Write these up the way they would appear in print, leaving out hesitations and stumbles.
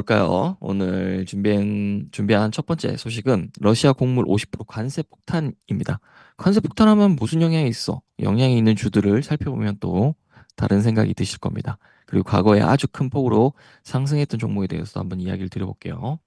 볼까요? 오늘 준비한 첫 번째 소식은 러시아 곡물 50% 관세 폭탄입니다. 관세 폭탄하면 무슨 영향이 있어? 영향이 있는 주들을 살펴보면 또 다른 생각이 드실 겁니다. 그리고 과거에 아주 큰 폭으로 상승했던 종목에 대해서 한번 이야기를 드려볼게요.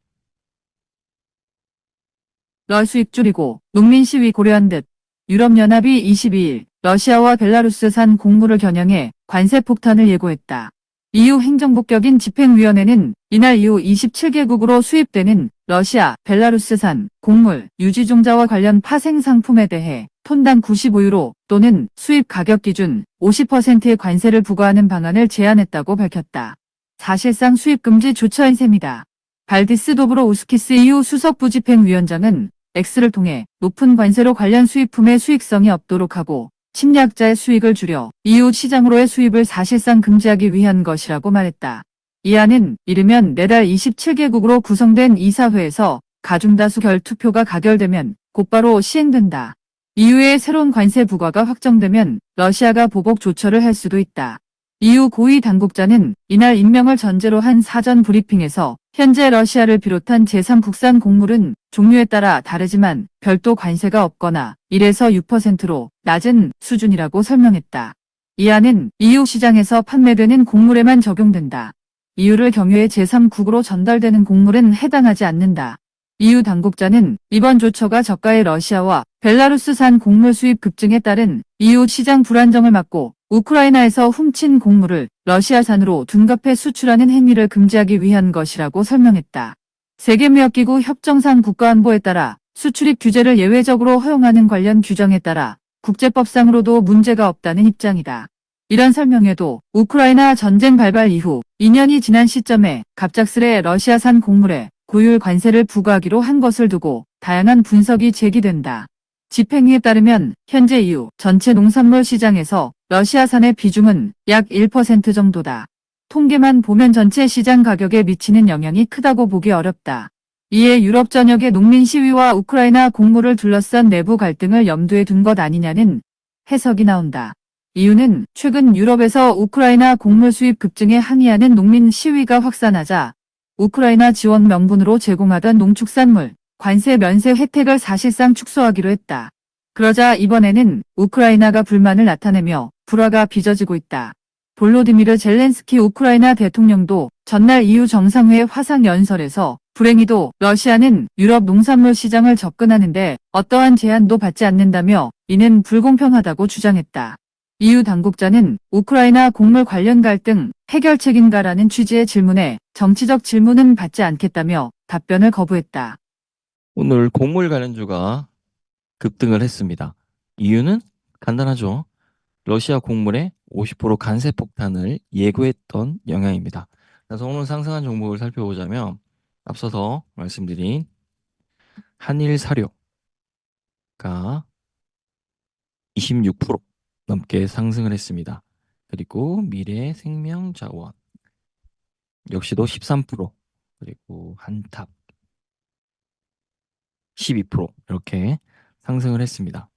수입 줄이고 농민 시위 고려한 듯 유럽연합이 22일 러시아와 벨라루스산 곡물을 겨냥해 관세 폭탄을 예고했다. EU 행정복격인 집행위원회는 이날 이후 27개국으로 수입되는 러시아, 벨라루스산 곡물, 유지종자와 관련 파생 상품에 대해 톤당 95유로 또는 수입 가격 기준 50%의 관세를 부과하는 방안을 제안했다고 밝혔다. 사실상 수입 금지 조처인 셈이다. 발디스 도브로우스키스 EU 수석 부집행위원장은 X를 통해 높은 관세로 관련 수입품의 수익성이 없도록 하고 침략자의 수익을 줄여 EU 시장으로의 수입을 사실상 금지하기 위한 것이라고 말했다. 이 안은 이르면 내달 27개국으로 구성된 이사회에서 가중다수 결투표가 가결되면 곧바로 시행된다. EU의 새로운 관세 부과가 확정되면 러시아가 보복 조처를 할 수도 있다. EU 고위 당국자는 이날 임명을 전제로 한 사전 브리핑에서 현재 러시아를 비롯한 제3 국산 곡물은 종류에 따라 다르지만 별도 관세가 없거나 1에서 6%로 낮은 수준이라고 설명했다. 이 안은 EU 시장에서 판매되는 곡물에만 적용된다. EU를 경유해 제3국으로 전달되는 곡물은 해당하지 않는다. EU 당국자는 이번 조처가 저가의 러시아와 벨라루스산 곡물 수입 급증에 따른 EU 시장 불안정을 막고 우크라이나에서 훔친 곡물을 러시아산으로 둔갑해 수출하는 행위를 금지하기 위한 것이라고 설명했다. 세계무역기구 협정상 국가안보에 따라 수출입 규제를 예외적으로 허용하는 관련 규정에 따라 국제법상으로도 문제가 없다는 입장이다. 이런 설명에도 우크라이나 전쟁 발발 이후 2년이 지난 시점에 갑작스레 러시아산 곡물에 고율 관세를 부과하기로 한 것을 두고 다양한 분석이 제기된다. 집행위에 따르면 현재 EU 전체 농산물 시장에서 러시아산의 비중은 약 1% 정도다. 통계만 보면 전체 시장 가격에 미치는 영향이 크다고 보기 어렵다. 이에 유럽 전역의 농민 시위와 우크라이나 곡물을 둘러싼 내부 갈등을 염두에 둔 것 아니냐는 해석이 나온다. 이유는 최근 유럽에서 우크라이나 곡물 수입 급증에 항의하는 농민 시위가 확산하자 우크라이나 지원 명분으로 제공하던 농축산물 관세 면세 혜택을 사실상 축소하기로 했다. 그러자 이번에는 우크라이나가 불만을 나타내며 불화가 빚어지고 있다. 볼로디미르 젤렌스키 우크라이나 대통령도 전날 EU 정상회의 화상 연설에서 불행히도 러시아는 유럽 농산물 시장을 접근하는데 어떠한 제한도 받지 않는다며 이는 불공평하다고 주장했다. EU 당국자는 우크라이나 곡물 관련 갈등 해결책인가라는 취지의 질문에 정치적 질문은 받지 않겠다며 답변을 거부했다. 오늘 곡물 관련주가 급등을 했습니다. 이유는 간단하죠. 러시아 곡물에 50% 관세 폭탄을 예고했던 영향입니다. 그래서 오늘 상승한 종목을 살펴보자면 앞서서 말씀드린 한일사료가 26% 넘게 상승을 했습니다. 그리고 미래생명자원 역시도 13%, 그리고 한탑 12% 이렇게 상승을 했습니다.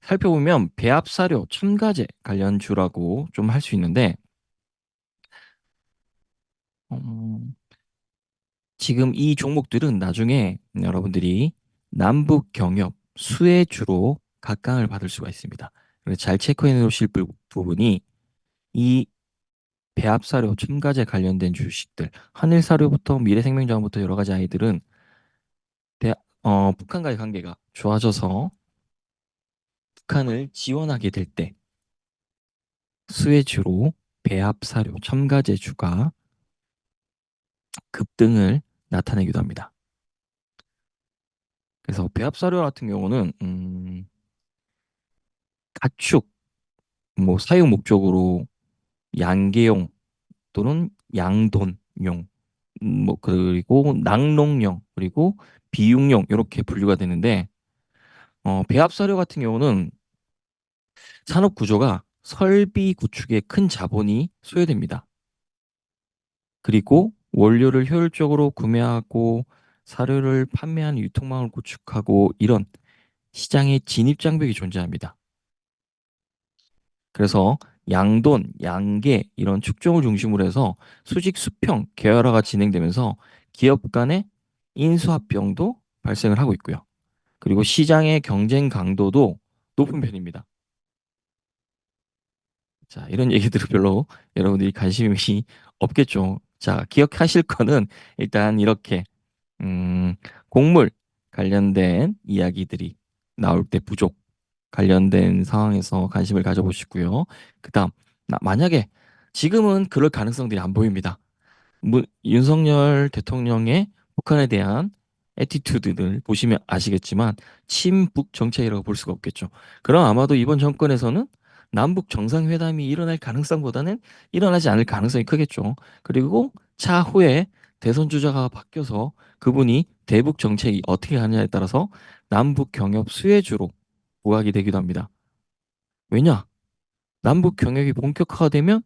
살펴보면 배합사료, 첨가제 관련주라고 좀 할 수 있는데 지금 이 종목들은 나중에 여러분들이 남북 경협 수혜주로 각광을 받을 수가 있습니다. 그래서 잘 체크해 놓으실 부분이 이 배합사료, 첨가제 관련된 주식들, 한일사료부터 미래생명자원부터 여러 가지 아이들은 북한과의 관계가 좋아져서 북한을 지원하게 될 때 수혜주로 배합사료, 첨가제주가 급등을 나타내기도 합니다. 그래서 배합사료 같은 경우는 가축, 뭐 사육 목적으로 양계용 또는 양돈용, 뭐 그리고 낙농용, 그리고 비육용 이렇게 분류가 되는데 배합사료 같은 경우는 산업 구조가 설비 구축에 큰 자본이 소요됩니다. 그리고 원료를 효율적으로 구매하고 사료를 판매하는 유통망을 구축하고 이런 시장의 진입 장벽이 존재합니다. 그래서 양돈, 양계 이런 축종을 중심으로 해서 수직 수평, 계열화가 진행되면서 기업 간의 인수합병도 발생을 하고 있고요. 그리고 시장의 경쟁 강도도 높은 편입니다. 자, 이런 얘기들은 별로 여러분들이 관심이 없겠죠. 자, 기억하실 거는 일단 이렇게 음, 곡물 관련된 이야기들이 나올 때 부족 관련된 상황에서 관심을 가져보시고요. 그다음 만약에 지금은 그럴 가능성들이 안 보입니다. 윤석열 대통령의 북한에 대한 애티튜드를 보시면 아시겠지만 친북 정책이라고 볼 수가 없겠죠. 그럼 아마도 이번 정권에서는 남북 정상회담이 일어날 가능성보다는 일어나지 않을 가능성이 크겠죠. 그리고 차후에 대선 주자가 바뀌어서 그분이 대북 정책이 어떻게 가느냐에 따라서 남북 경협 수혜주로 부각이 되기도 합니다. 왜냐? 남북 경협이 본격화가 되면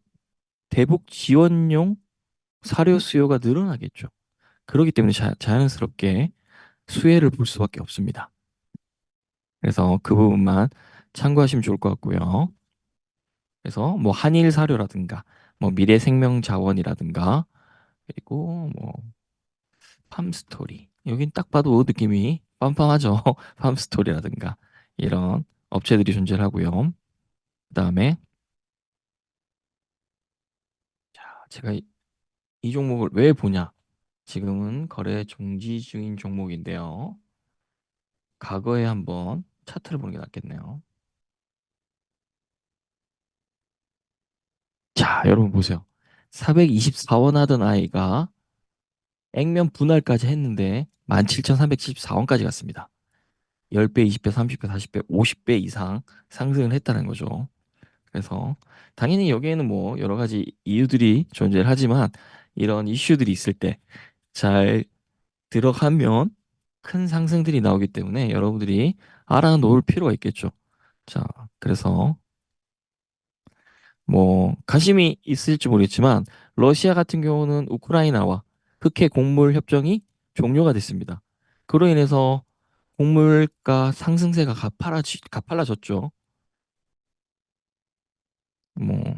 대북 지원용 사료 수요가 늘어나겠죠. 그렇기 때문에 자연스럽게 수혜를 볼 수밖에 없습니다. 그래서 그 부분만 참고하시면 좋을 것 같고요. 그래서 뭐 한일 사료라든가 뭐 미래 생명 자원이라든가 그리고 뭐 팜스토리 여긴 딱 봐도 느낌이 빰빰하죠. 팜스토리라든가 이런 업체들이 존재를 하고요. 그다음에 제가 이 종목을 왜 보냐? 지금은 거래 중지 중인 종목인데요. 과거에 한번 차트를 보는 게 낫겠네요. 자, 여러분 보세요. 424원 하던 아이가 액면 분할까지 했는데 17,374원까지 갔습니다. 10배, 20배, 30배, 40배, 50배 이상 상승을 했다는 거죠. 그래서 당연히 여기에는 뭐 여러 가지 이유들이 존재를 하지만 이런 이슈들이 있을 때 잘 들어가면 큰 상승들이 나오기 때문에 여러분들이 알아놓을 필요가 있겠죠. 자, 그래서 뭐 관심이 있을지 모르겠지만 러시아 같은 경우는 우크라이나와 흑해 곡물 협정이 종료가 됐습니다. 그로 인해서 곡물가 상승세가 가팔라졌죠. 뭐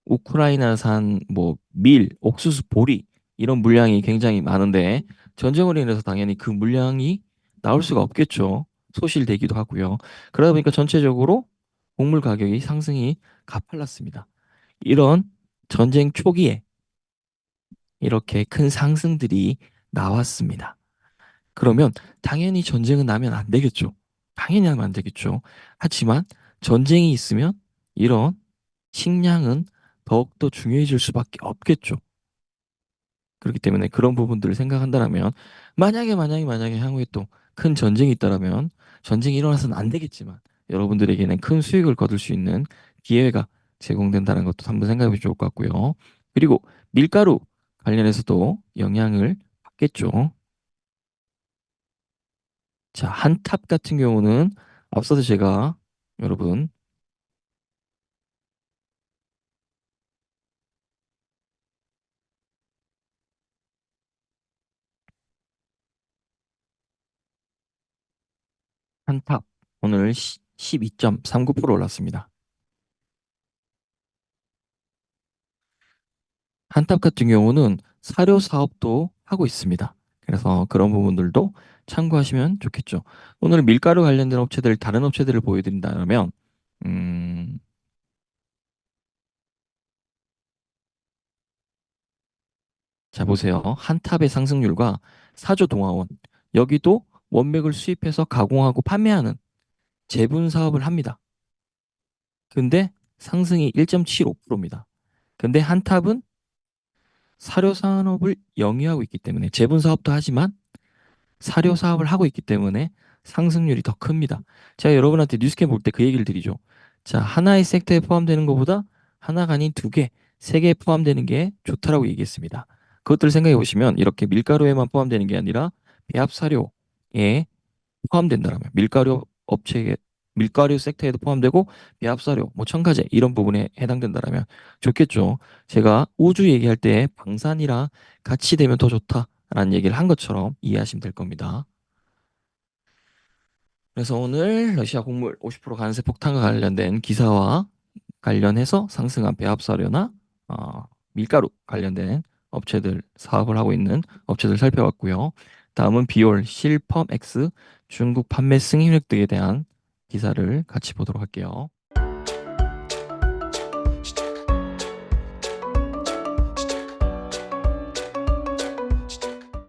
우크라이나산 뭐 밀, 옥수수, 보리 이런 물량이 굉장히 많은데 전쟁으로 인해서 당연히 그 물량이 나올 수가 없겠죠. 소실되기도 하고요. 그러다 보니까 전체적으로 곡물 가격이 상승이 가팔랐습니다. 이런 전쟁 초기에 이렇게 큰 상승들이 나왔습니다. 그러면 당연히 전쟁은 나면 안 되겠죠. 당연히 하면 안 되겠죠. 하지만 전쟁이 있으면 이런 식량은 더욱더 중요해질 수밖에 없겠죠. 그렇기 때문에 그런 부분들을 생각한다면 만약에 향후에 또 큰 전쟁이 있다라면 전쟁이 일어나서는 안 되겠지만 여러분들에게는 큰 수익을 거둘 수 있는 기회가 제공된다는 것도 한번 생각해 보면 좋을 것 같고요. 그리고 밀가루 관련해서도 영향을 받겠죠. 자, 한탑 같은 경우는 앞서서 제가 여러분 한탑 오늘 12.39% 올랐습니다. 한탑 같은 경우는 사료 사업도 하고 있습니다. 그래서 그런 부분들도 참고하시면 좋겠죠. 오늘 밀가루 관련된 업체들, 다른 업체들을 보여드린다면, 음, 자, 보세요. 한탑의 상승률과 사조 동아원, 여기도 원맥을 수입해서 가공하고 판매하는 제분 사업을 합니다. 근데 상승이 1.75%입니다. 근데 한탑은 사료 산업을 영위하고 있기 때문에 제분 사업도 하지만 사료 사업을 하고 있기 때문에 상승률이 더 큽니다. 제가 여러분한테 뉴스캠 볼 때 그 얘기를 드리죠. 자, 하나의 섹터에 포함되는 것보다 하나가 아닌 두 개, 세 개에 포함되는 게 좋다라고 얘기했습니다. 그것들을 생각해 보시면 이렇게 밀가루에만 포함되는 게 아니라 배합 사료에 포함된다라면 밀가루 업체에 밀가루 섹터에도 포함되고 배합 사료, 뭐 첨가제 이런 부분에 해당된다라면 좋겠죠. 제가 우주 얘기할 때 방산이랑 같이 되면 더 좋다라는 얘기를 한 것처럼 이해하시면 될 겁니다. 그래서 오늘 러시아 곡물 50% 관세 폭탄과 관련된 기사와 관련해서 상승한 배합사료나 밀가루 관련된 업체들 사업을 하고 있는 업체들 살펴봤고요. 다음은 비올, 실펌X 중국 판매 승인획 등에 대한 기사를 같이 보도록 할게요.